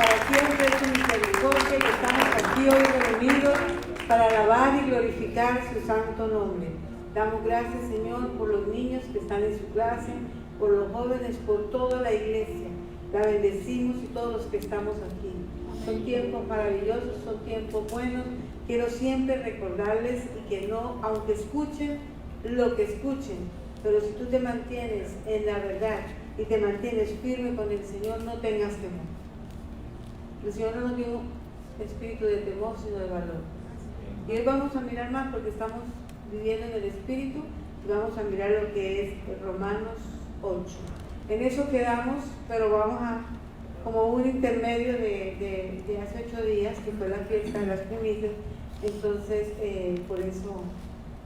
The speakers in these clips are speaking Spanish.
para siempre es su misericordia y estamos aquí hoy reunidos para alabar y glorificar su santo nombre. Damos gracias, Señor, por los niños que están en su clase, por los jóvenes, por toda la iglesia. La bendecimos y todos los que estamos aquí. Son tiempos maravillosos, son tiempos buenos. Quiero siempre recordarles y que no, aunque escuchen lo que escuchen, pero si tú te mantienes en la verdad y te mantienes firme con el Señor, no tengas temor. El Señor no nos dio espíritu de temor, sino de valor. Y hoy vamos a mirar más porque estamos viviendo en el espíritu y vamos a mirar lo que es Romanos 8. En eso quedamos, pero vamos a, como un intermedio de hace 8 días, que fue la fiesta de las primicias, entonces por eso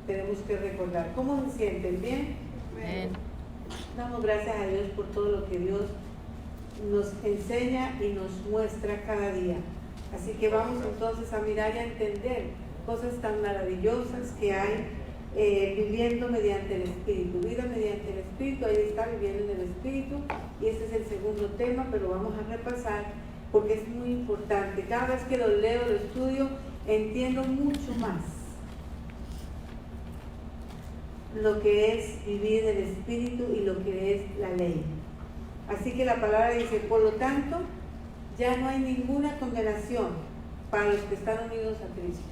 tenemos que recordar. ¿Cómo se sienten? ¿Bien? Bien. Damos gracias a Dios por todo lo que Dios nos enseña y nos muestra cada día. Así que vamos entonces a mirar y a entender cosas tan maravillosas que hay viviendo mediante el Espíritu. Vida mediante el Espíritu, ahí está, viviendo en el Espíritu, y este es el segundo tema, pero vamos a repasar porque es muy importante. Cada vez que lo leo, lo estudio, entiendo mucho más lo que es vivir en el Espíritu y lo que es la ley. Así que la palabra dice, por lo tanto, ya no hay ninguna condenación para los que están unidos a Cristo.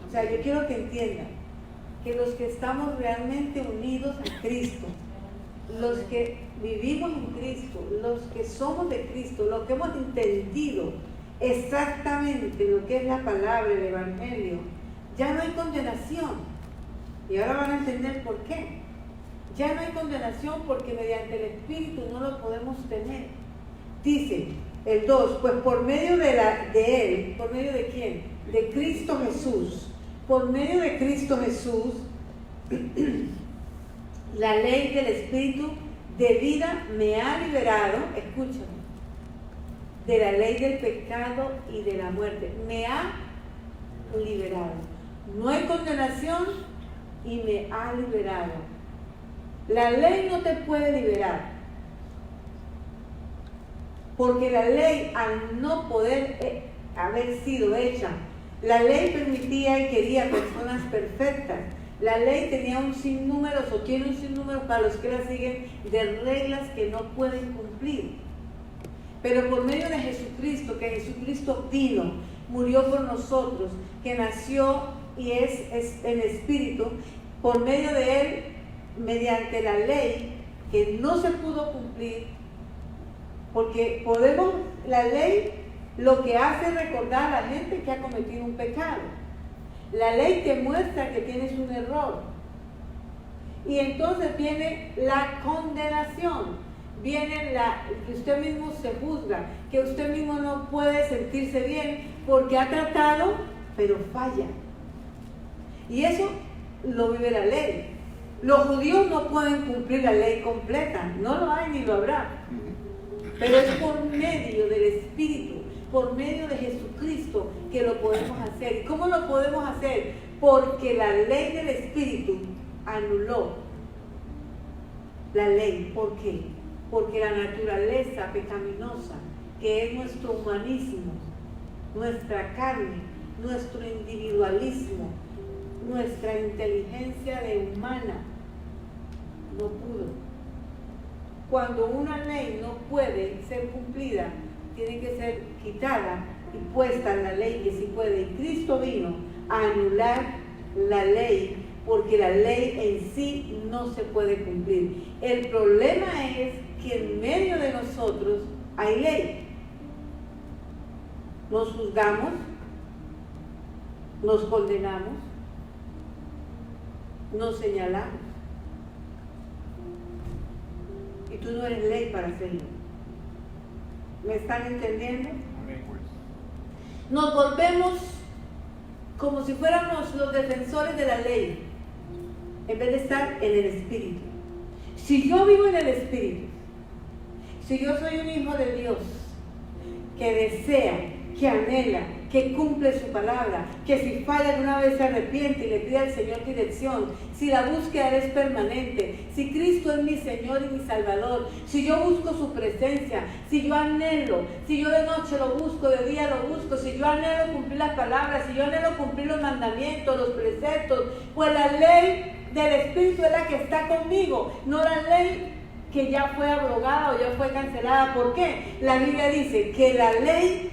O sea, yo quiero que entiendan que los que estamos realmente unidos a Cristo, los que vivimos en Cristo, los que somos de Cristo, los que hemos entendido exactamente lo que es la palabra, el Evangelio, ya no hay condenación. Y ahora van a entender por qué. Ya no hay condenación porque mediante el Espíritu no lo podemos tener. Dice el 2, pues por medio de Él, ¿por medio de quién? De Cristo Jesús. Por medio de Cristo Jesús, la ley del Espíritu de vida me ha liberado, escúchame, de la ley del pecado y de la muerte. Me ha liberado. No hay condenación y me ha liberado. La ley no te puede liberar, porque la ley, al no poder haber sido hecha, la ley permitía y quería personas perfectas. La ley tenía un sinnúmero, o tiene un sinnúmero para los que la siguen, de reglas que no pueden cumplir. Pero por medio de Jesucristo, que Jesucristo vino, murió por nosotros, que nació y es en espíritu, por medio de Él, mediante la ley, que no se pudo cumplir, porque la ley lo que hace es recordar a la gente que ha cometido un pecado. La ley te muestra que tienes un error. Y entonces viene la condenación, viene que usted mismo se juzga, que usted mismo no puede sentirse bien porque ha tratado, pero falla. Y eso lo vive la ley. Los judíos no pueden cumplir la ley completa, no lo hay ni lo habrá. Pero es por medio del Espíritu, por medio de Jesucristo que lo podemos hacer. ¿Y cómo lo podemos hacer? Porque la ley del Espíritu anuló la ley. ¿Por qué? Porque la naturaleza pecaminosa, que es nuestro humanismo, nuestra carne, nuestro individualismo, nuestra inteligencia de humana, no pudo. Cuando una ley no puede ser cumplida, tiene que ser quitada y puesta en la ley que sí puede. Y Cristo vino a anular la ley, porque la ley en sí no se puede cumplir. El problema es que en medio de nosotros hay ley. Nos juzgamos, nos condenamos, nos señalamos. Y tú no eres ley para hacerlo. ¿Me están entendiendo? Nos volvemos como si fuéramos los defensores de la ley, en vez de estar en el Espíritu. Si yo vivo en el Espíritu, si yo soy un hijo de Dios, que desea, que anhela, que cumple su palabra, que si falla de una vez se arrepiente y le pide al Señor dirección, si la búsqueda es permanente, si Cristo es mi Señor y mi Salvador, si yo busco su presencia, si yo anhelo, si yo de noche lo busco, de día lo busco, si yo anhelo cumplir las palabras, si yo anhelo cumplir los mandamientos, los preceptos, pues la ley del Espíritu es la que está conmigo, no la ley que ya fue abrogada o ya fue cancelada. ¿Por qué? La Biblia dice que la ley,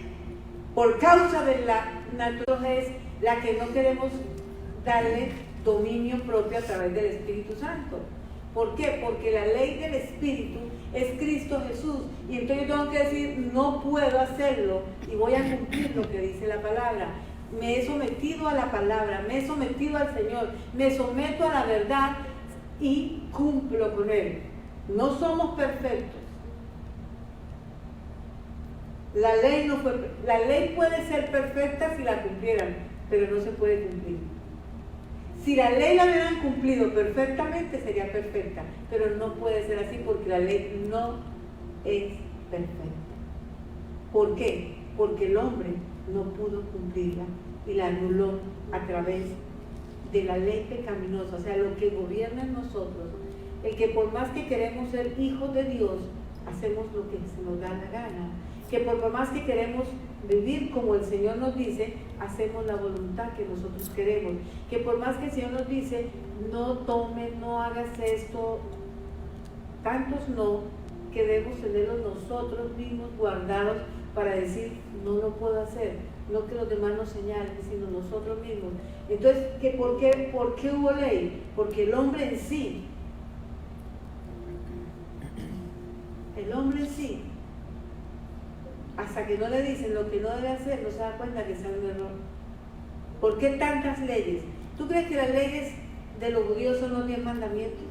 por causa de la naturaleza, es la que no queremos darle dominio propio a través del Espíritu Santo. ¿Por qué? Porque la ley del Espíritu es Cristo Jesús. Y entonces yo tengo que decir, no puedo hacerlo y voy a cumplir lo que dice la palabra. Me he sometido a la palabra, me he sometido al Señor, me someto a la verdad y cumplo con Él. No somos perfectos. La ley puede ser perfecta si la cumplieran, pero no se puede cumplir. Si la ley la hubieran cumplido perfectamente, sería perfecta, pero no puede ser así porque la ley no es perfecta. ¿Por qué? Porque el hombre no pudo cumplirla y la anuló a través de la ley pecaminosa, o sea, lo que gobierna en nosotros, el que por más que queremos ser hijos de Dios, hacemos lo que se nos da la gana, que por más que queremos vivir como el Señor nos dice, hacemos la voluntad que nosotros queremos, que por más que el Señor nos dice, no tomes, no hagas esto, tantos no, que debemos tenerlos nosotros mismos guardados para decir, no lo puedo hacer, no que los demás nos señalen, sino nosotros mismos. Entonces, ¿por qué hubo ley? Porque el hombre en sí, hasta que no le dicen lo que no debe hacer, no se da cuenta que es un error. ¿Por qué tantas leyes? ¿Tú crees que las leyes de los judíos son los 10 mandamientos?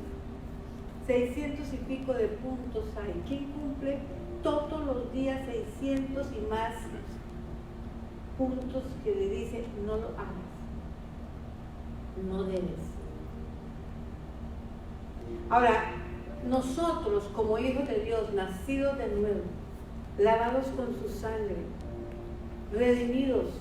600 y pico de puntos hay. ¿Quién cumple todos los días 600 y más puntos que le dice no lo hagas? No debes. Ahora, nosotros como hijos de Dios, nacidos de nuevo, lavados con su sangre, redimidos,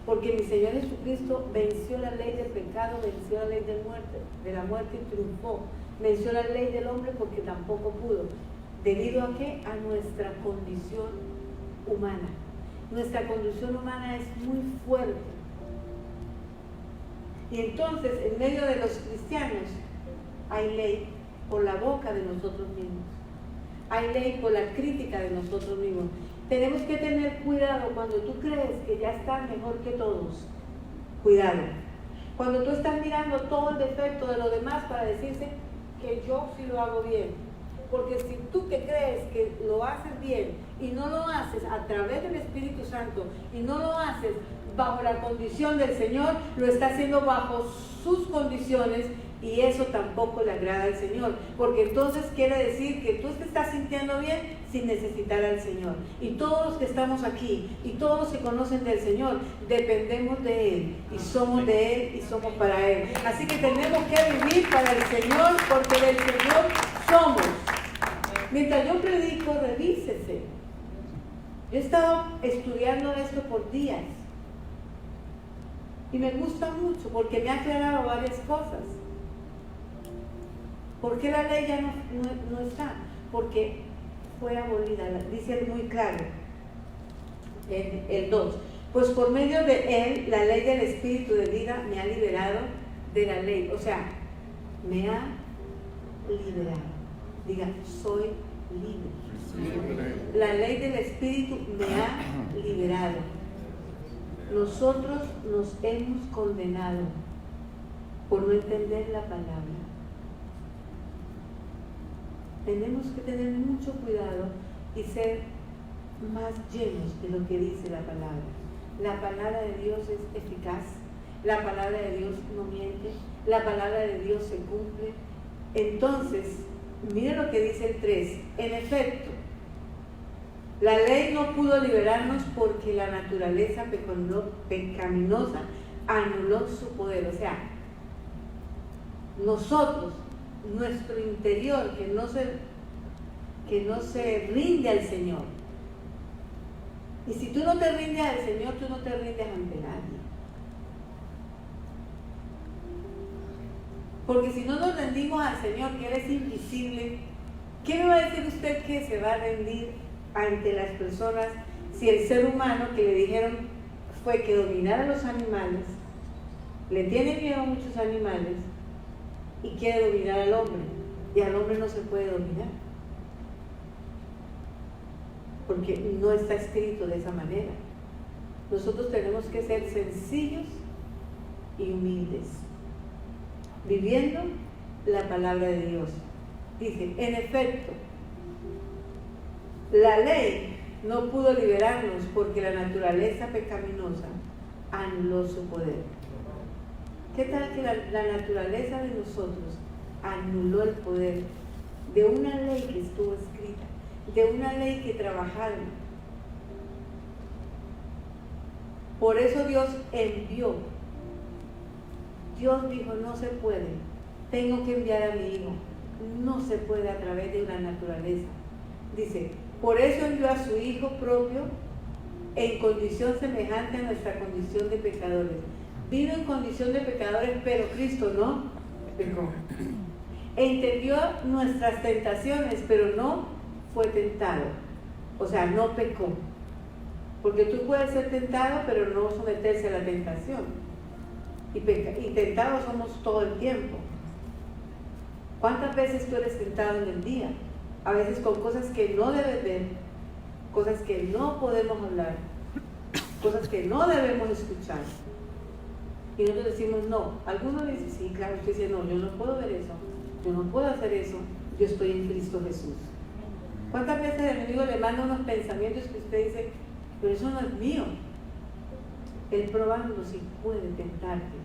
porque mi Señor Jesucristo venció la ley del pecado, venció la ley de la muerte y triunfó, venció la ley del hombre porque tampoco pudo. ¿Debido a qué? A nuestra condición humana. Nuestra condición humana es muy fuerte. Y entonces, en medio de los cristianos, hay ley por la boca de nosotros mismos. Hay ley por la crítica de nosotros mismos. Tenemos que tener cuidado cuando tú crees que ya estás mejor que todos. Cuidado. Cuando tú estás mirando todo el defecto de los demás para decirse que yo sí lo hago bien. Porque si tú que crees que lo haces bien y no lo haces a través del Espíritu Santo y no lo haces bajo la condición del Señor, lo está haciendo bajo sus condiciones y eso tampoco le agrada al Señor. Porque entonces quiere decir que tú te estás sintiendo bien sin necesitar al Señor. Y todos los que estamos aquí y todos los que conocen del Señor dependemos de Él y somos de Él y somos para Él. Así que tenemos que vivir para el Señor porque del Señor somos. Mientras yo predico, revísese. Yo he estado estudiando esto por días y me gusta mucho porque me ha aclarado varias cosas. ¿Por qué la ley ya no está? Porque fue abolida, dice muy claro el 2. Pues por medio de él, la ley del Espíritu de vida me ha liberado de la ley. O sea, me ha liberado. Diga, soy libre. La ley del Espíritu me ha liberado. Nosotros nos hemos condenado por no entender la palabra. Tenemos que tener mucho cuidado y ser más llenos de lo que dice la palabra. La palabra de Dios es eficaz, la palabra de Dios no miente, la palabra de Dios se cumple. Entonces, mire lo que dice el 3. En efecto, la ley no pudo liberarnos porque la naturaleza pecaminosa anuló su poder. O sea, nosotros, nuestro interior que no se rinde al Señor, Y si tú no te rindes al Señor, tú no te rindes ante nadie. Porque si no nos rendimos al Señor, que Él es invisible, ¿qué me va a decir usted que se va a rendir ante las personas si el ser humano que le dijeron fue que dominara a los animales, le tiene miedo a muchos animales y quiere dominar al hombre? Y al hombre no se puede dominar, porque no está escrito de esa manera. Nosotros tenemos que ser sencillos y humildes, viviendo la palabra de Dios. Dice, en efecto, la ley no pudo liberarnos porque la naturaleza pecaminosa anuló su poder. ¿Qué tal que la naturaleza de nosotros anuló el poder de una ley que estuvo escrita, de una ley que trabajaron? Por eso Dios envió. Dios dijo, no se puede, tengo que enviar a mi hijo. No se puede a través de una naturaleza. Dice, por eso envió a su hijo propio en condición semejante a nuestra condición de pecadores. Vino en condición de pecadores, pero Cristo no pecó. Entendió nuestras tentaciones, pero no fue tentado. O sea, no pecó. Porque tú puedes ser tentado, pero no someterse a la tentación. Y tentados somos todo el tiempo. ¿Cuántas veces tú eres tentado en el día? A veces con cosas que no debes ver, cosas que no podemos hablar, cosas que no debemos escuchar. Y nosotros decimos no. Algunos dicen, sí, claro, usted dice, no, yo no puedo ver eso, yo no puedo hacer eso, yo estoy en Cristo Jesús. ¿Cuántas veces el enemigo le manda unos pensamientos que usted dice, pero eso no es mío? Él probando sí puede tentarte,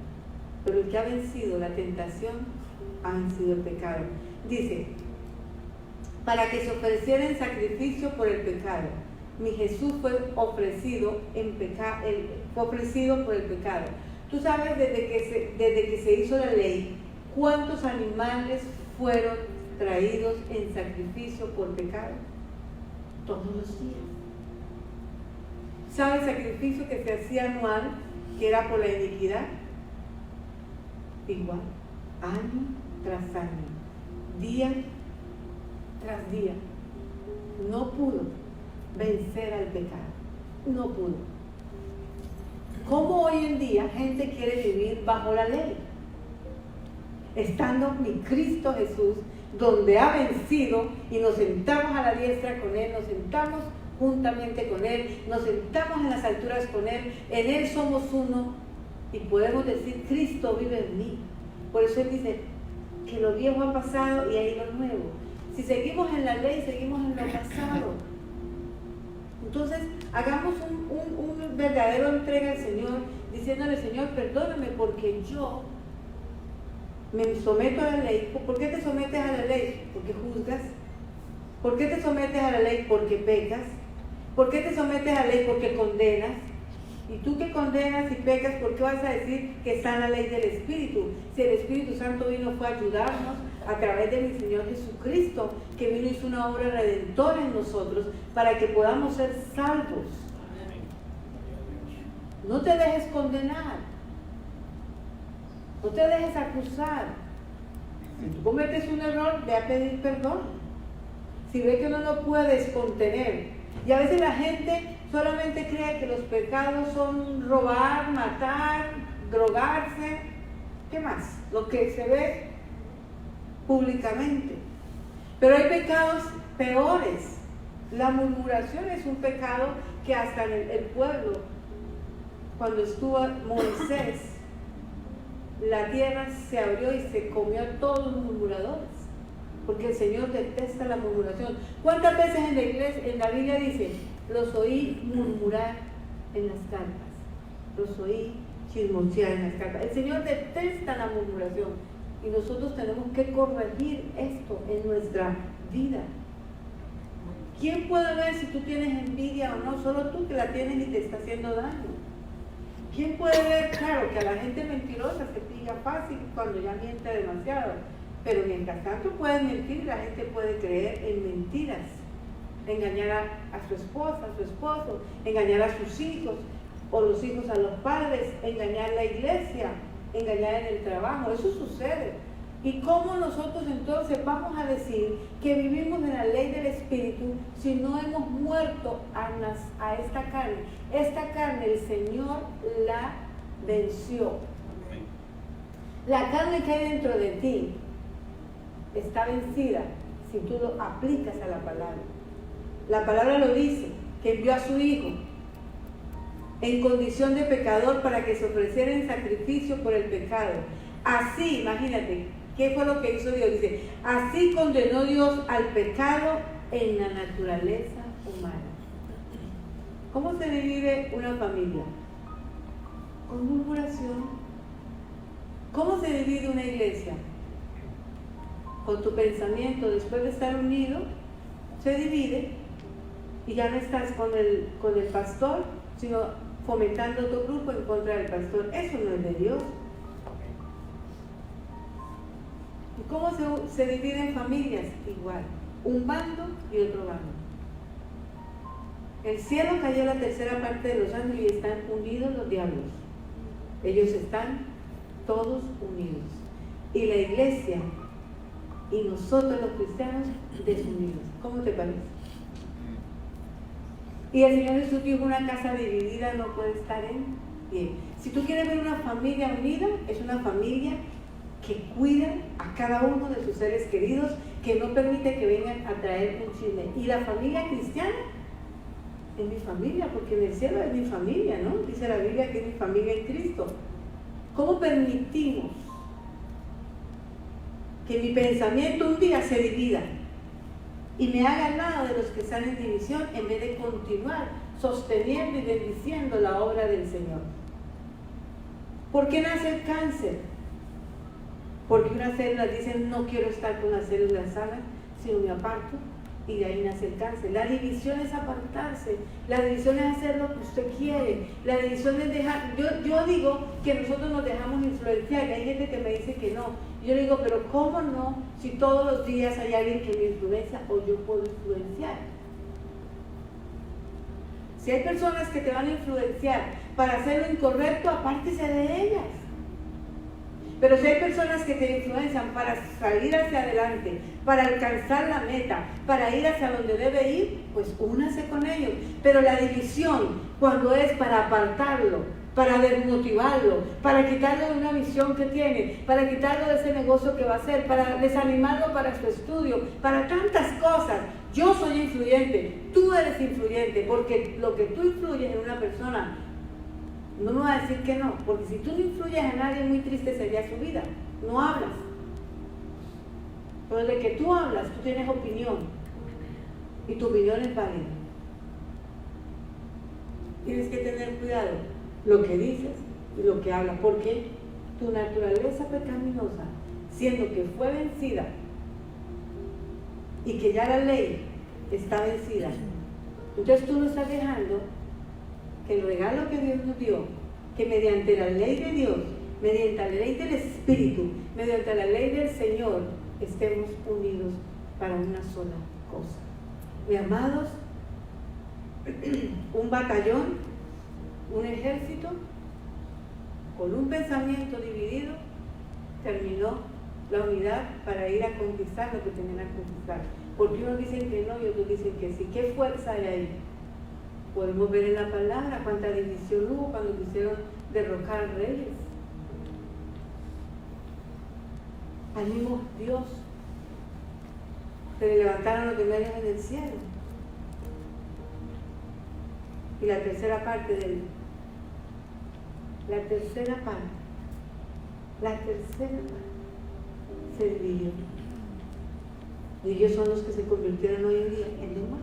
pero el que ha vencido la tentación ha vencido el pecado. Dice, para que se ofreciera en sacrificio por el pecado. Mi Jesús fue ofrecido por el pecado. Tú sabes, desde que se hizo la ley, ¿cuántos animales fueron traídos en sacrificio por pecado? Todos los días. ¿Sabe el sacrificio que se hacía anual, que era por la iniquidad? Igual, año tras año, día tras día. No pudo vencer al pecado. No pudo. ¿Cómo hoy en día gente quiere vivir bajo la ley? Estando mi Cristo Jesús, donde ha vencido, y nos sentamos a la diestra con Él, nos sentamos juntamente con Él, nos sentamos en las alturas con Él, en Él somos uno, y podemos decir, Cristo vive en mí. Por eso Él dice que lo viejo ha pasado y hay lo nuevo. Si seguimos en la ley, seguimos en lo pasado. Entonces, hagamos un verdadero entrega al Señor, diciéndole, Señor, perdóname porque yo me someto a la ley. ¿Por qué te sometes a la ley? Porque juzgas. ¿Por qué te sometes a la ley? Porque pecas. ¿Por qué te sometes a la ley? Porque condenas. Y tú que condenas y pecas, ¿por qué vas a decir que está en la ley del Espíritu? Si el Espíritu Santo vino fue a ayudarnos a través de mi Señor Jesucristo, que vino y hizo una obra redentora en nosotros para que podamos ser salvos. No te dejes condenar. No te dejes acusar. Si tú cometes un error, ve a pedir perdón. Si ves que no lo puedes contener. Y a veces la gente solamente cree que los pecados son robar, matar, drogarse. ¿Qué más? Lo que se ve públicamente. Pero hay pecados peores. La murmuración es un pecado que hasta en el pueblo, cuando estuvo Moisés, la tierra se abrió y se comió a todos los murmuradores, porque el Señor detesta la murmuración. ¿Cuántas veces en la iglesia, en la Biblia dice, los oí murmurar en las carpas, los oí chismosear en las carpas? El Señor detesta la murmuración y nosotros tenemos que corregir esto en nuestra vida. ¿Quién puede ver si tú tienes envidia o no? Solo tú que la tienes y te está haciendo daño. ¿Quién puede ver? Claro, que a la gente mentirosa se pilla fácil cuando ya miente demasiado. Pero mientras tanto pueden mentir, la gente puede creer en mentiras. engañar a su esposa, a su esposo, engañar a sus hijos, o los hijos a los padres, engañar a la iglesia, engañar en el trabajo. Eso sucede. ¿Y cómo nosotros entonces vamos a decir que vivimos en la ley del Espíritu si no hemos muerto a esta carne? Esta carne el Señor la venció. La carne que hay dentro de ti está vencida si tú lo aplicas a la palabra. La palabra lo dice, que envió a su Hijo en condición de pecador para que se ofreciera en sacrificio por el pecado. Así, imagínate, ¿qué fue lo que hizo Dios? Dice, así condenó Dios al pecado en la naturaleza humana. ¿Cómo se divide una familia? Con murmuración. ¿Cómo se divide una iglesia? Con tu pensamiento. Después de estar unido, se divide y ya no estás con el pastor, sino fomentando tu grupo en contra del pastor. Eso no es de Dios. ¿Y cómo se dividen familias? Igual, un bando y otro bando. El cielo cayó la tercera parte de los ángeles y están unidos los diablos. Ellos están todos unidos. Y la iglesia y nosotros los cristianos desunidos. ¿Cómo te parece? Y el Señor Jesús dijo, una casa dividida no puede estar en pie. Si tú quieres ver una familia unida, es una familia que cuida a cada uno de sus seres queridos, que no permite que vengan a traer un chisme. Y la familia cristiana es mi familia, porque en el cielo es mi familia, ¿no? Dice la Biblia que es mi familia en Cristo. ¿Cómo permitimos que mi pensamiento un día se divida y me haga al lado de los que están en división en vez de continuar sosteniendo y bendiciendo la obra del Señor? ¿Por qué nace el cáncer? Porque unas células dicen, no quiero estar con las células sanas, sino me aparto, y de ahí nace el cáncer. La división es apartarse, la división es hacer lo que usted quiere, la división es dejar. Yo digo que nosotros nos dejamos influenciar, y hay gente que me dice que no. Yo digo, pero ¿cómo no? Si todos los días hay alguien que me influencia o yo puedo influenciar. Si hay personas que te van a influenciar para hacer lo incorrecto, apártese de ellas. Pero si hay personas que te influencian para salir hacia adelante, para alcanzar la meta, para ir hacia donde debe ir, pues únase con ellos. Pero la división, cuando es para apartarlo, para desmotivarlo, para quitarlo de una visión que tiene, para quitarlo de ese negocio que va a hacer, para desanimarlo para su estudio, para tantas cosas. Yo soy influyente, tú eres influyente, porque lo que tú influyes en una persona, no me va a decir que no, porque si tú no influyes en nadie, muy triste sería su vida. No hablas. Pero de que tú hablas, tú tienes opinión. Y tu opinión es válida. Tienes que tener cuidado lo que dices y lo que hablas, porque tu naturaleza pecaminosa, siendo que fue vencida y que ya la ley está vencida, entonces tú no estás dejando que el regalo que Dios nos dio, que mediante la ley de Dios, mediante la ley del Espíritu, mediante la ley del Señor, estemos unidos para una sola cosa. Mis amados, un batallón, un ejército, con un pensamiento dividido, terminó la unidad para ir a conquistar lo que tenían a conquistar. Porque unos dicen que no y otros dicen que sí. ¿Qué fuerza hay ahí? Podemos ver en la palabra cuánta división hubo cuando quisieron derrocar reyes. Al mismo Dios se le levantaron los demonios en el cielo. Y la tercera parte se dividió. Y ellos son los que se convirtieron hoy en día en demonios.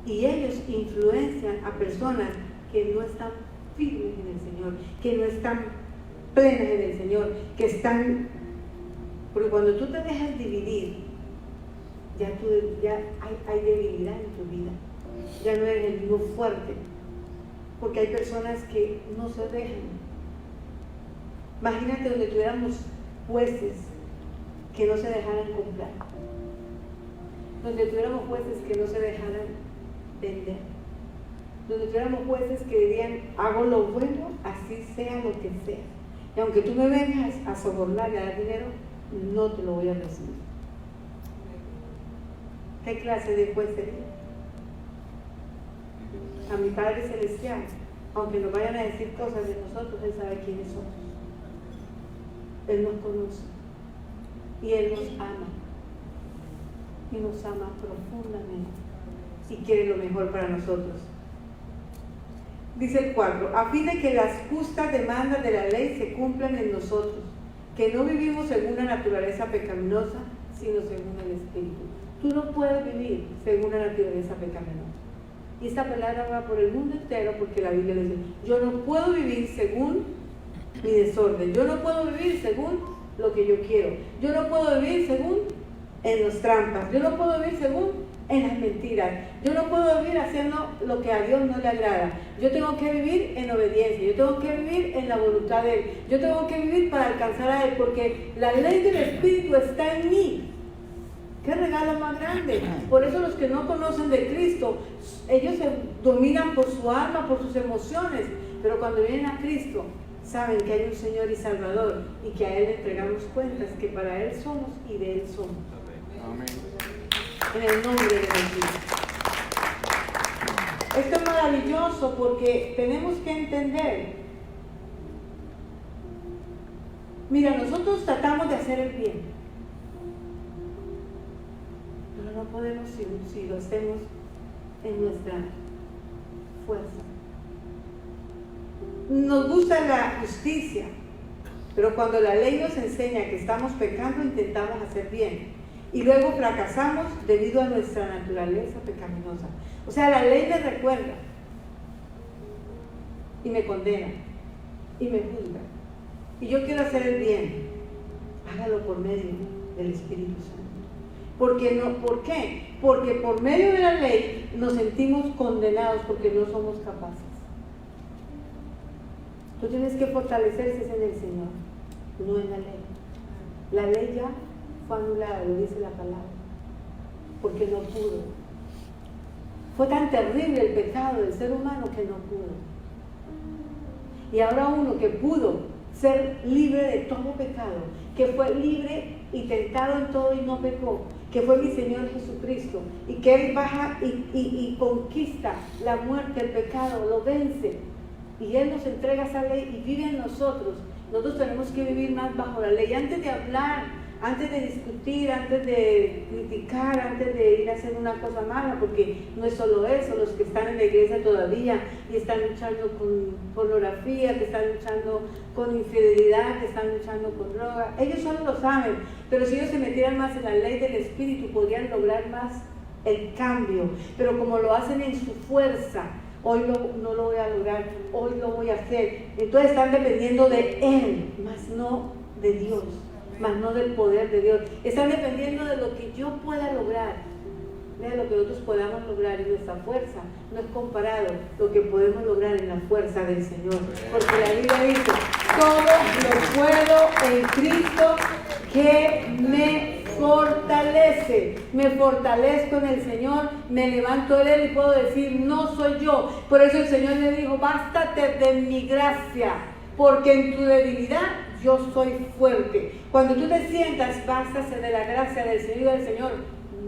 Y ellos influencian a personas que no están firmes en el Señor, que no están plenas en el Señor, que están... Porque cuando tú te dejas dividir, ya hay debilidad en tu vida. Ya no eres el mismo fuerte. Porque hay personas que no se dejan. Imagínate donde tuviéramos jueces que no se dejaran comprar. donde tuviéramos jueces que no se dejaran vender, donde tuviéramos jueces que dirían, hago lo bueno, así sea lo que sea, y aunque tú me vengas a sobornar y a dar dinero, no te lo voy a recibir. ¿Qué clase de juez sería? A mi Padre Celestial, aunque nos vayan a decir cosas de nosotros, Él sabe quiénes somos. Él nos conoce y Él nos ama, y nos ama profundamente y quiere lo mejor para nosotros. Dice el 4, a fin de que las justas demandas de la ley se cumplan en nosotros, que no vivimos según la naturaleza pecaminosa, sino según el Espíritu. Tú no puedes vivir según la naturaleza pecaminosa. Y esta palabra va por el mundo entero, porque la Biblia dice, yo no puedo vivir según mi desorden, yo no puedo vivir según lo que yo quiero, yo no puedo vivir según en las trampas, yo no puedo vivir según en las mentiras, yo no puedo vivir haciendo lo que a Dios no le agrada. Yo tengo que vivir en obediencia, yo tengo que vivir en la voluntad de Él, yo tengo que vivir para alcanzar a Él, porque la ley del Espíritu está en mí. ¡Qué regalo más grande! Por eso los que no conocen de Cristo, ellos se dominan por su alma, por sus emociones, pero cuando vienen a Cristo, saben que hay un Señor y Salvador, y que a Él le entregamos cuentas, que para Él somos y de Él somos. Amén. En el nombre de Jesús. Esto es maravilloso porque tenemos que entender. Mira, nosotros tratamos de hacer el bien, pero no podemos si lo hacemos en nuestra fuerza. Nos gusta la justicia, pero cuando la ley nos enseña que estamos pecando, intentamos hacer bien. Y luego fracasamos debido a nuestra naturaleza pecaminosa. O sea, la ley me recuerda y me condena y me juzga. Y yo quiero hacer el bien. Hágalo por medio del Espíritu Santo. ¿Por qué? Porque por medio de la ley nos sentimos condenados porque no somos capaces. Tú tienes que fortalecerse en el Señor, no en la ley. La ley ya fue anulada, lo dice la palabra, porque no pudo. Fue tan terrible el pecado del ser humano que no pudo. Y ahora uno que pudo ser libre de todo pecado, que fue libre y tentado en todo y no pecó, que fue mi Señor Jesucristo, y que Él baja y conquista la muerte, el pecado, lo vence, y Él nos entrega esa ley y vive en nosotros. Nosotros tenemos que vivir más bajo la ley. Antes de hablar, antes de discutir, antes de criticar, antes de ir a hacer una cosa mala, porque no es solo eso, los que están en la iglesia todavía y están luchando con pornografía, que están luchando con infidelidad, que están luchando con droga, ellos solo lo saben, pero si ellos se metieran más en la ley del Espíritu, podrían lograr más el cambio, pero como lo hacen en su fuerza, hoy no lo voy a lograr, hoy lo voy a hacer, entonces están dependiendo de Él, más no de Dios, más no del poder de Dios. Están dependiendo de lo que yo pueda lograr. De lo que nosotros podamos lograr en nuestra fuerza no es comparado lo que podemos lograr en la fuerza del Señor, porque la Biblia dice, todo lo puedo en Cristo que me fortalece. Me fortalezco en el Señor, me levanto en Él y puedo decir, no soy yo. Por eso el Señor le dijo, bástate de mi gracia, porque en tu debilidad yo soy fuerte. Cuando tú te sientas, bástate de la gracia del Señor y del Señor,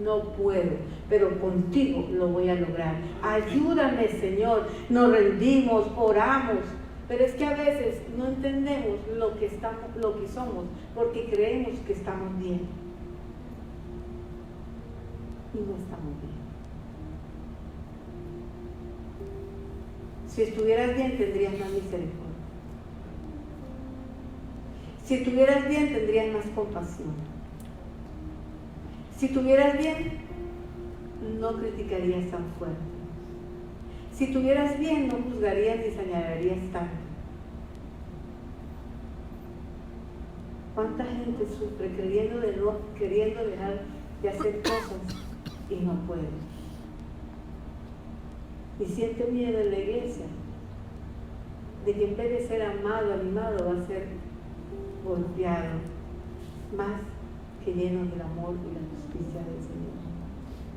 no puedo, pero contigo lo voy a lograr. Ayúdame, Señor. Nos rendimos, oramos, pero es que a veces no entendemos lo que somos, porque creemos que estamos bien y no estamos bien. Si estuvieras bien, tendrías más misericordia. Si estuvieras bien, tendrías más compasión. Si estuvieras bien, no criticarías tan fuerte. Si estuvieras bien, no juzgarías ni señalarías tanto. ¿Cuánta gente sufre queriendo dejar de hacer cosas y no puede? Y siente miedo en la iglesia de que en vez de ser amado, animado, va a ser golpeado, más que lleno del amor y la justicia del Señor.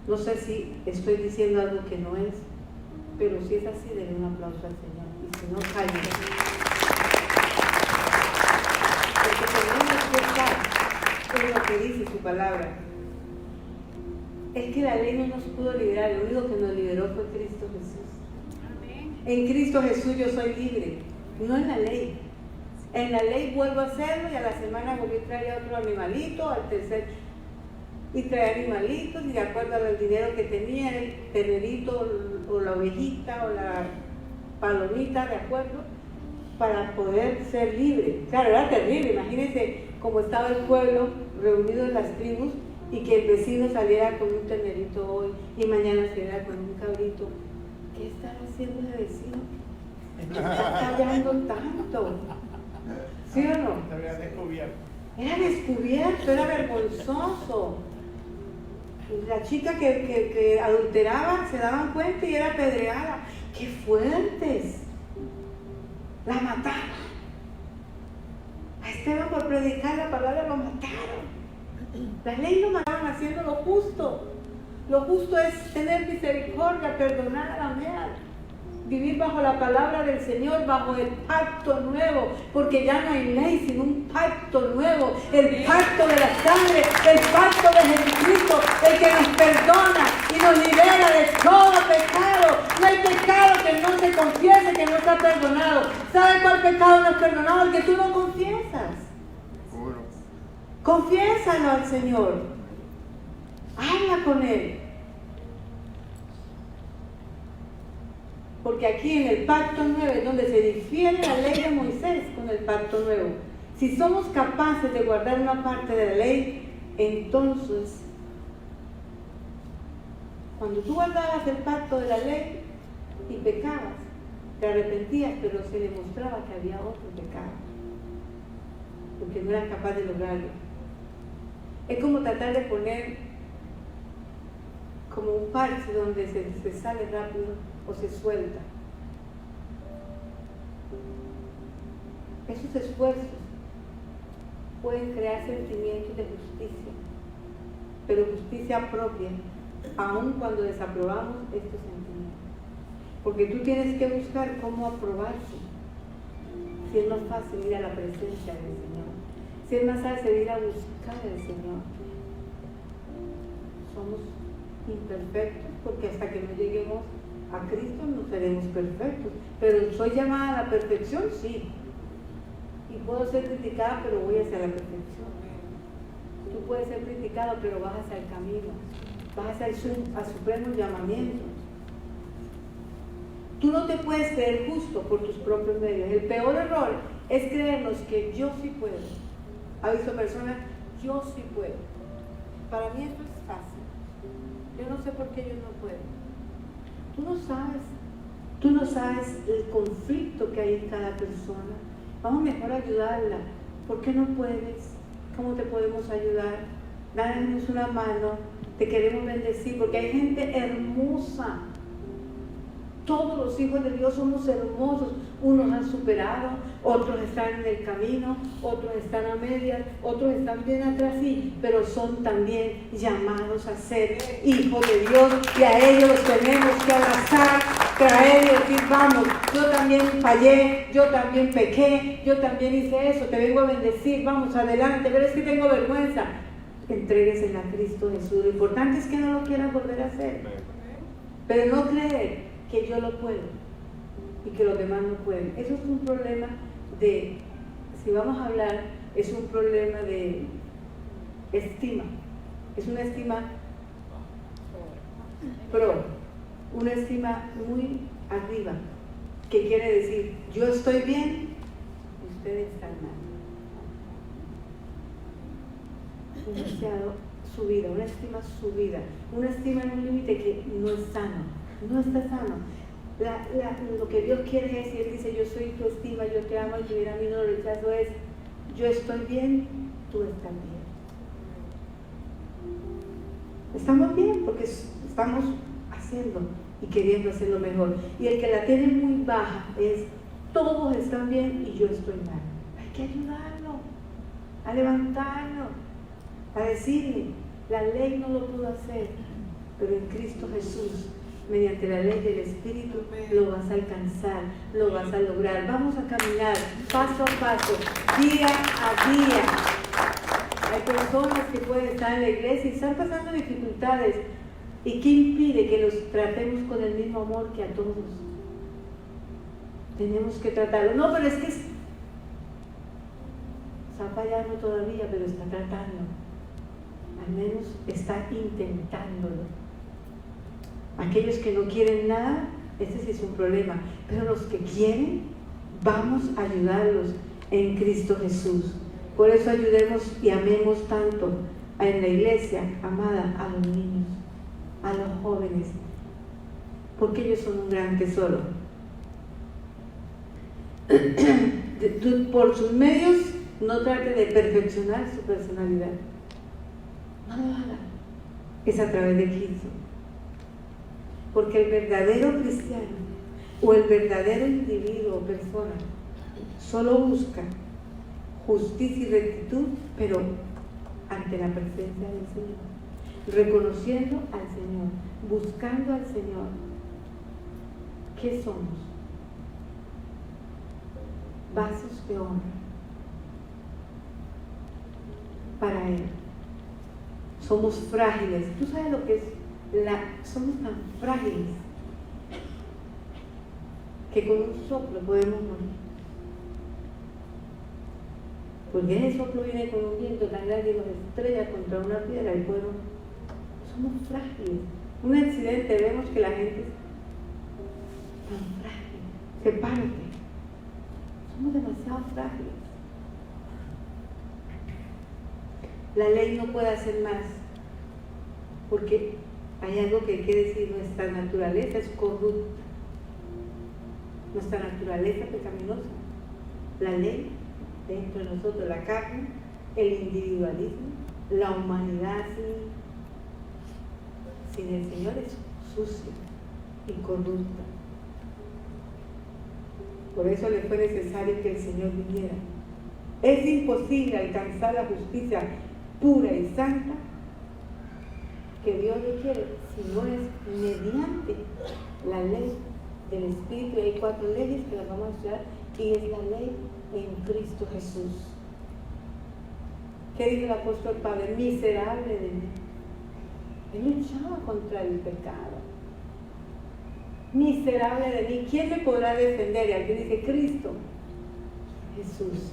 No sé si estoy diciendo algo que no es, pero si es así, denle un aplauso al Señor. Y si no, cállense. Porque tenemos que estar en lo que dice su palabra. Es que la ley no nos pudo liberar, lo único que nos liberó fue Cristo Jesús. Amén. En Cristo Jesús yo soy libre, no en la ley. En la ley vuelvo a hacerlo y a la semana volví a traer otro animalito, al tercer, y traer animalitos, y de acuerdo al dinero que tenía, el ternerito o la ovejita o la palomita, de acuerdo, para poder ser libre. Claro, era terrible, imagínense cómo estaba el pueblo reunido en las tribus y que el vecino saliera con un ternerito hoy y mañana saliera con un cabrito. ¿Qué está haciendo ese vecino? Está callando tanto. ¿Sí o no? Era descubierto. Era descubierto, era vergonzoso. La chica que adulteraba se daban cuenta y era apedreada. ¡Qué fuertes! La mataron. A Esteban por predicar la palabra lo mataron. La ley lo mataron haciendo lo justo. Lo justo es tener misericordia, perdonar, amar. Vivir bajo la palabra del Señor, bajo el pacto nuevo, porque ya no hay ley, sino un pacto nuevo, el pacto de la sangre, el pacto de Jesucristo, el que nos perdona y nos libera de todo pecado. No hay pecado que no se confiese, que no está perdonado. ¿Sabe cuál pecado no es perdonado? El que tú no confiesas. Confiésalo al Señor. Habla con Él. Porque aquí en el pacto nuevo es donde se difiere la ley de Moisés con el pacto nuevo. Si somos capaces de guardar una parte de la ley, entonces, cuando tú guardabas el pacto de la ley y pecabas, te arrepentías, pero se demostraba que había otro pecado, porque no eras capaz de lograrlo. Es como tratar de poner como un parche donde se sale rápido o se suelta. Esos esfuerzos pueden crear sentimientos de justicia, pero justicia propia, aun cuando desaprobamos estos sentimientos. Porque tú tienes que buscar cómo aprobarse. Si es más fácil ir a la presencia del Señor, si es más fácil ir a buscar al Señor. Somos imperfectos, porque hasta que no lleguemos a Cristo no seremos perfectos, pero soy llamada a la perfección, sí, y puedo ser criticada, pero voy hacia la perfección. Tú puedes ser criticado, pero vas hacia el camino, vas hacia el supremo llamamiento. Tú no te puedes creer justo por tus propios medios. El peor error es creernos que yo sí puedo. ¿Ha visto personas? Yo sí puedo. Para mí esto es fácil. Yo no sé por qué yo no puedo. Tú no sabes el conflicto que hay en cada persona. Vamos mejor a ayudarla. ¿Por qué no puedes? ¿Cómo te podemos ayudar? Danos una mano, te queremos bendecir, porque hay gente hermosa. Todos los hijos de Dios somos hermosos. Unos han superado, otros están en el camino, otros están a medias, otros están bien atrás, sí, pero son también llamados a ser hijos de Dios, y a ellos los tenemos que abrazar, traer y decir: vamos, yo también fallé, yo también pequé, yo también hice eso, te vengo a bendecir, vamos adelante, pero es que tengo vergüenza. Entréguesela a Cristo Jesús. Lo importante es que no lo quieras volver a hacer, pero no creer que yo lo puedo y que los demás no pueden. Eso es un problema de, si vamos a hablar, es un problema de estima. Es una estima una estima muy arriba, que quiere decir: yo estoy bien y ustedes están mal. Demasiado subida, una estima subida, una estima en un límite que no es sano. No está sano. Lo que Dios quiere es, y Él dice: yo soy tu estima, yo te amo, y si viene a mí no lo rechazo, es: yo estoy bien, tú estás bien. Estamos bien porque estamos haciendo y queriendo hacerlo mejor. Y el que la tiene muy baja es: todos están bien y yo estoy mal. Hay que ayudarlo, a levantarlo, a decirle: la ley no lo pudo hacer, pero en Cristo Jesús, mediante la ley del Espíritu, lo vas a alcanzar, lo vas a lograr. Vamos a caminar paso a paso, día a día. Hay personas que pueden estar en la iglesia y están pasando dificultades. ¿Y qué impide que los tratemos con el mismo amor que a todos? Tenemos que tratarlo. No, pero es que está fallando todavía, pero está tratando. Al menos está intentándolo. Aquellos que no quieren nada, ese sí es un problema. Pero los que quieren, vamos a ayudarlos en Cristo Jesús. Por eso ayudemos y amemos tanto en la iglesia, amada, a los niños, a los jóvenes, porque ellos son un gran tesoro. Por sus medios, no trate de perfeccionar su personalidad. No lo haga. Es a través de Cristo. Porque el verdadero cristiano o el verdadero individuo o persona solo busca justicia y rectitud, pero ante la presencia del Señor, reconociendo al Señor, buscando al Señor. ¿Qué somos? Vasos de honra para Él. Somos frágiles. ¿Tú sabes lo que es? Somos tan frágiles que con un soplo podemos morir. Porque ese soplo viene con un viento tan grande y nos estrella contra una piedra y podemos. Somos frágiles. Un accidente, vemos que la gente es tan frágil, se parte. Somos demasiado frágiles. La ley no puede hacer más, porque hay algo que hay que decir: nuestra naturaleza es corrupta, nuestra naturaleza pecaminosa. La ley dentro de nosotros, la carne, el individualismo, la humanidad sin el Señor es sucia y corrupta. Por eso le fue necesario que el Señor viniera. Es imposible alcanzar la justicia pura y santa que Dios requiere si no es mediante la ley del Espíritu. Y hay 4 leyes que las vamos a estudiar, y es la ley en Cristo Jesús. ¿Qué dice el apóstol Pablo? Miserable de mí. Él luchaba contra el pecado. Miserable de mí. ¿Quién me podrá defender? Y aquí dice Cristo Jesús.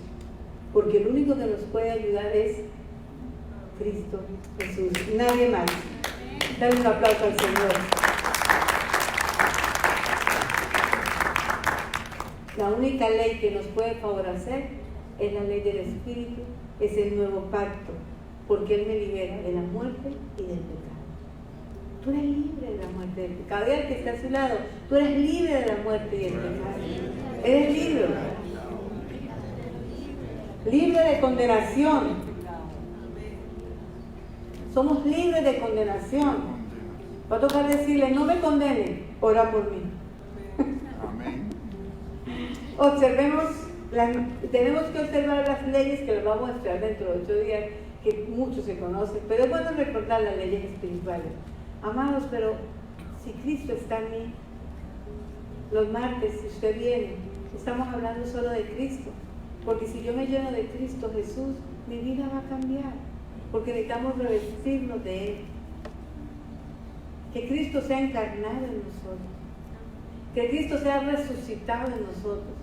Porque el único que nos puede ayudar es Cristo Jesús. Nadie más. Dale un aplauso al Señor. La única ley que nos puede favorecer es la ley del Espíritu, es el nuevo pacto, porque Él me libera de la muerte y del pecado. Tú eres libre de la muerte y del pecado. Y el que está a su lado, tú eres libre de la muerte y del pecado. Eres libre. Libre de condenación. Somos libres de condenación. Va a tocar decirle: no me condene, ora por mí. Amén. Observemos, tenemos que observar las leyes que las vamos a estudiar dentro de 8 días, que muchos se conocen, pero es bueno recordar las leyes espirituales. Amados, pero si Cristo está en mí, los martes, si usted viene, estamos hablando solo de Cristo, porque si yo me lleno de Cristo Jesús, mi vida va a cambiar, porque necesitamos revestirnos de Él. Que Cristo sea encarnado en nosotros, que Cristo sea resucitado en nosotros,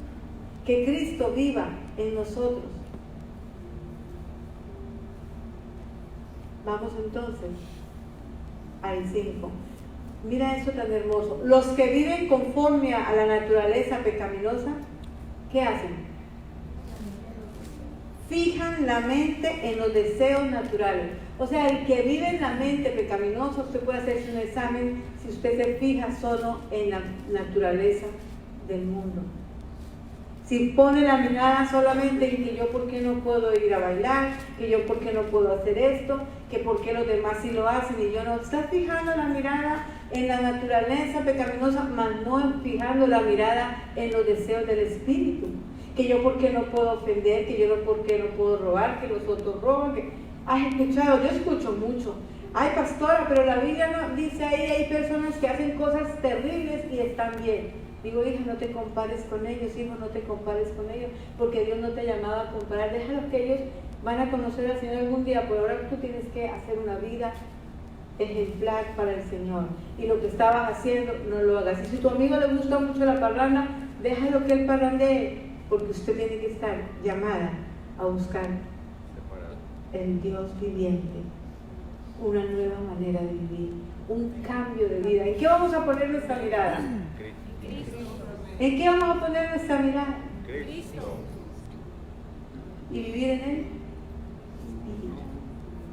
que Cristo viva en nosotros. Vamos entonces al 5. Mira eso tan hermoso. Los que viven conforme a la naturaleza pecaminosa, ¿qué hacen? Fijan la mente en los deseos naturales. O sea, el que vive en la mente pecaminosa, usted puede hacerse un examen si usted se fija solo en la naturaleza del mundo. Si pone la mirada solamente en que yo por qué no puedo ir a bailar, que yo por qué no puedo hacer esto, que por qué los demás sí lo hacen y yo no. Está fijando la mirada en la naturaleza pecaminosa, mas no fijando la mirada en los deseos del Espíritu. Que yo por qué no puedo ofender, que yo por qué no puedo robar, que los otros roban. Has escuchado, yo escucho mucho. Ay, pastora, pero la Biblia no dice ahí, hay personas que hacen cosas terribles y están bien. Digo, hija, no te compares con ellos, hijo, no te compares con ellos, porque Dios no te ha llamado a comparar. Déjalos que ellos van a conocer al Señor algún día, por ahora tú tienes que hacer una vida ejemplar para el Señor. Y lo que estabas haciendo, no lo hagas. Y si tu amigo le gusta mucho la parranda, déjalo que él parrandee, porque usted tiene que estar llamada a buscar el Dios viviente, una nueva manera de vivir, un cambio de vida. ¿En qué vamos a poner nuestra mirada? ¿En qué vamos a poner nuestra mirada? Cristo. Y vivir en Él.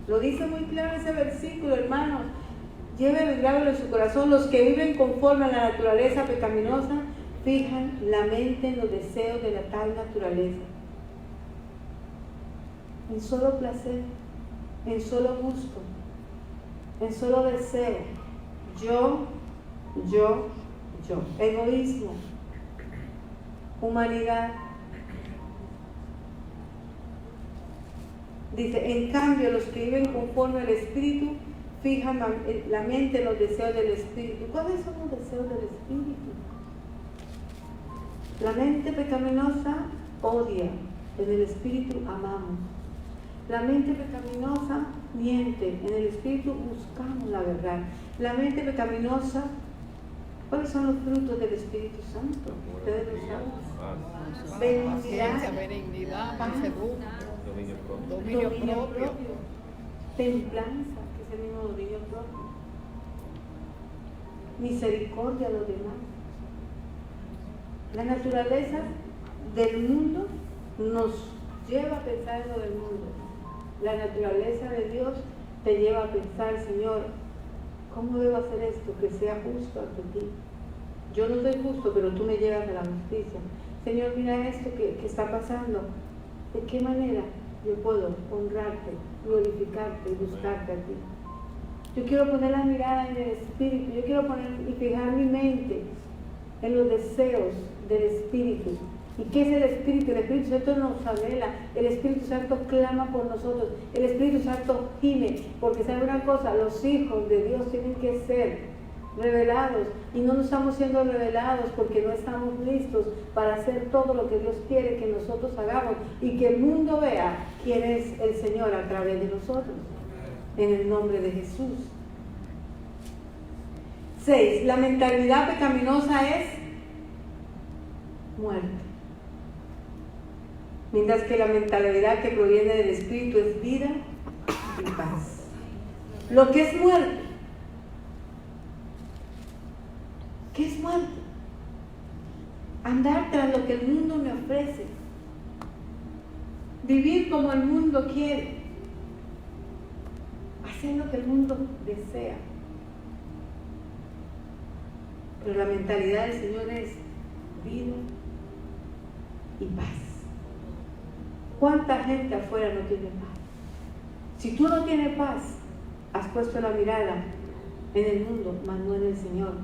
Lo dice muy claro ese versículo, hermanos. Lleven grabado en su corazón. Los que viven conforme a la naturaleza pecaminosa fijan la mente en los deseos de la tal naturaleza. En solo placer, en solo gusto, en solo deseo. Yo. Egoísmo, humanidad. Dice, en cambio, los que viven conforme al Espíritu fijan la mente en los deseos del Espíritu. ¿Cuáles son los deseos del Espíritu? La mente pecaminosa odia, en el Espíritu amamos. La mente pecaminosa miente, en el Espíritu buscamos la verdad. La mente pecaminosa, ¿cuáles son los frutos del Espíritu Santo? Ustedes lo saben. Benignidad, paz, dominio propio, templanza, que es el mismo dominio propio, misericordia a los demás. La naturaleza del mundo nos lleva a pensar en lo del mundo. La naturaleza de Dios te lleva a pensar, Señor, ¿cómo debo hacer esto que sea justo ante ti? Yo no soy justo, pero tú me llevas a la justicia. Señor, mira esto que está pasando. ¿De qué manera yo puedo honrarte, glorificarte y buscarte a ti? Yo quiero poner la mirada en el Espíritu. Yo quiero poner y fijar mi mente en los deseos del Espíritu. ¿Y qué es el Espíritu? El Espíritu Santo nos anhela, el Espíritu Santo clama por nosotros, el Espíritu Santo gime, porque sabe una cosa, los hijos de Dios tienen que ser revelados, y no nos estamos siendo revelados porque no estamos listos para hacer todo lo que Dios quiere que nosotros hagamos, y que el mundo vea quién es el Señor a través de nosotros, en el nombre de Jesús. 6. La mentalidad pecaminosa es muerte. Mientras que la mentalidad que proviene del Espíritu es vida y paz. Lo que es muerte. ¿Qué es muerte? Andar tras lo que el mundo me ofrece. Vivir como el mundo quiere. Hacer lo que el mundo desea. Pero la mentalidad del Señor es vida y paz. ¿Cuánta gente afuera no tiene paz? Si tú no tienes paz, has puesto la mirada en el mundo, mas no en el Señor.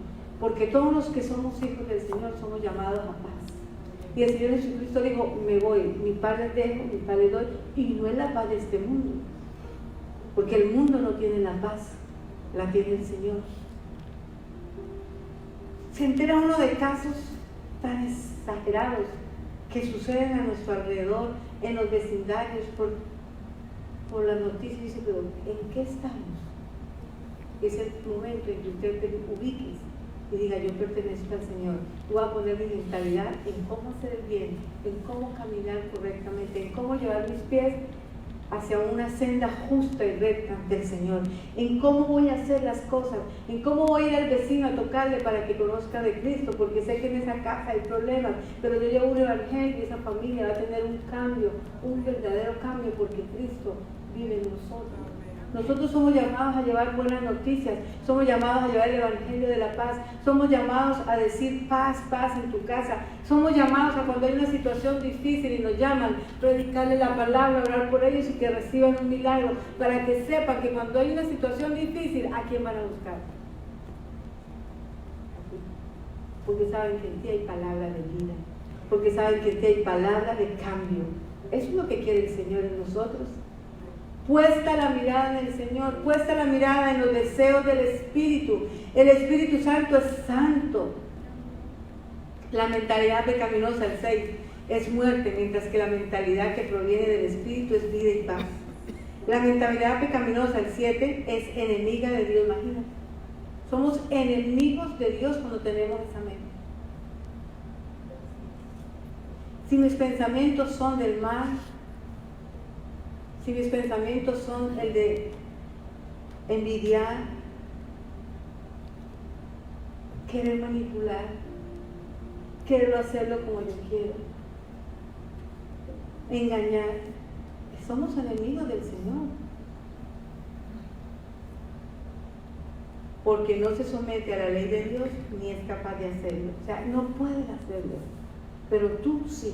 Porque todos los que somos hijos del Señor somos llamados a paz. Y el Señor Jesucristo dijo, me voy, mi paz les dejo, mi paz les doy. Y no es la paz de este mundo. Porque el mundo no tiene la paz, la tiene el Señor. Se entera uno de casos tan exagerados que suceden a nuestro alrededor, en los vecindarios, por las noticias, y dice, pero ¿en qué estamos? Es el momento en que usted te ubique y diga, yo pertenezco al Señor. Tú vas a poner mi mentalidad en cómo hacer el bien, en cómo caminar correctamente, en cómo llevar mis pies hacia una senda justa y recta ante el Señor, en cómo voy a hacer las cosas, en cómo voy a ir al vecino a tocarle para que conozca de Cristo, porque sé que en esa casa hay problemas, pero yo llevo un evangelio y esa familia va a tener un cambio, un verdadero cambio, porque Cristo vive en nosotros. Nosotros somos llamados a llevar buenas noticias, somos llamados a llevar el evangelio de la paz, somos llamados a decir paz, paz en tu casa, somos llamados a cuando hay una situación difícil y nos llaman, predicarle la palabra, orar por ellos y que reciban un milagro, para que sepan que cuando hay una situación difícil, ¿a quién van a buscar? Porque saben que en ti hay palabra de vida, porque saben que en ti hay palabra de cambio. Eso es lo que quiere el Señor en nosotros. puesta la mirada en el Señor, puesta la mirada en los deseos del Espíritu. El Espíritu Santo es santo. La mentalidad pecaminosa, el 6, es muerte, mientras que la mentalidad que proviene del Espíritu es vida y paz. La mentalidad pecaminosa, el 7, es enemiga de Dios, imagínate. Somos enemigos de Dios cuando tenemos esa mente. Si mis pensamientos son del mal, si mis pensamientos son el de envidiar, querer manipular, querer hacerlo como yo quiero, engañar, somos enemigos del Señor. Porque no se somete a la ley de Dios ni es capaz de hacerlo. O sea, no pueden hacerlo. Pero tú sí,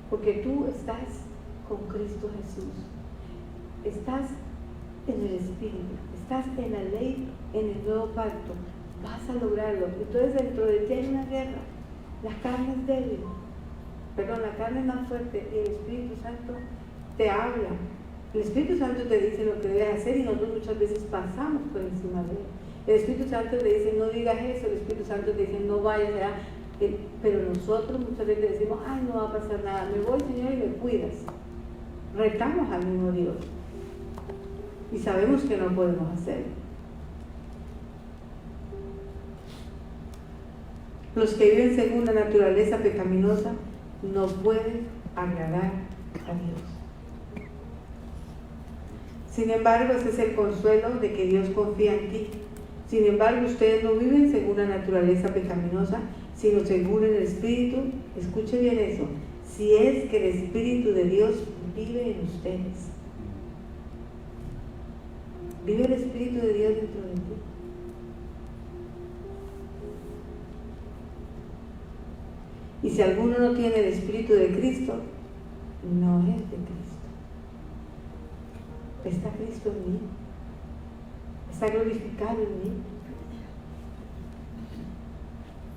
porque tú estás con Cristo Jesús. Estás en el Espíritu, estás en la ley, en el nuevo pacto. Vas a lograrlo. Entonces dentro de ti hay una guerra. La carne es débil. La carne es más fuerte y el Espíritu Santo te habla. El Espíritu Santo te dice lo que debes hacer y nosotros muchas veces pasamos por encima de él. El Espíritu Santo te dice no digas eso, el Espíritu Santo te dice no vayas allá. Pero nosotros muchas veces decimos, ay, no va a pasar nada, me voy, Señor, y me cuidas. Retamos al mismo Dios. Y sabemos que no podemos hacerlo. Los que viven según la naturaleza pecaminosa no pueden agradar a Dios. Sin embargo, ese es el consuelo de que Dios confía en ti. Sin embargo, ustedes no viven según la naturaleza pecaminosa, sino según el Espíritu. Escuche bien eso. Si es que el Espíritu de Dios vive en ustedes. Vive el Espíritu de Dios dentro de ti. Y si alguno no tiene el Espíritu de Cristo, no es de Cristo. Está Cristo en mí. Está glorificado en mí.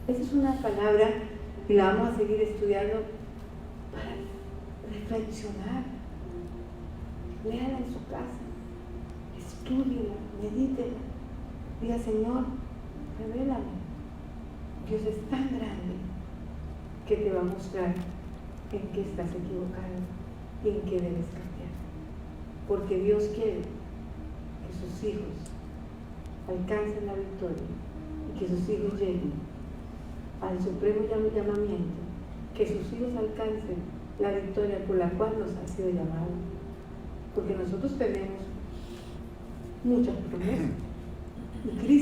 Esa es una palabra y la vamos a seguir estudiando para reflexionar. Léala en su casa. Estúdiela, medítela. Diga, Señor, revélame. Dios es tan grande que te va a mostrar en qué estás equivocado y en qué debes cambiar. Porque Dios quiere que sus hijos alcancen la victoria y que sus hijos lleguen al supremo llamamiento, que sus hijos alcancen la victoria por la cual nos ha sido llamado. Porque nosotros tenemos muchas promesas y Cristo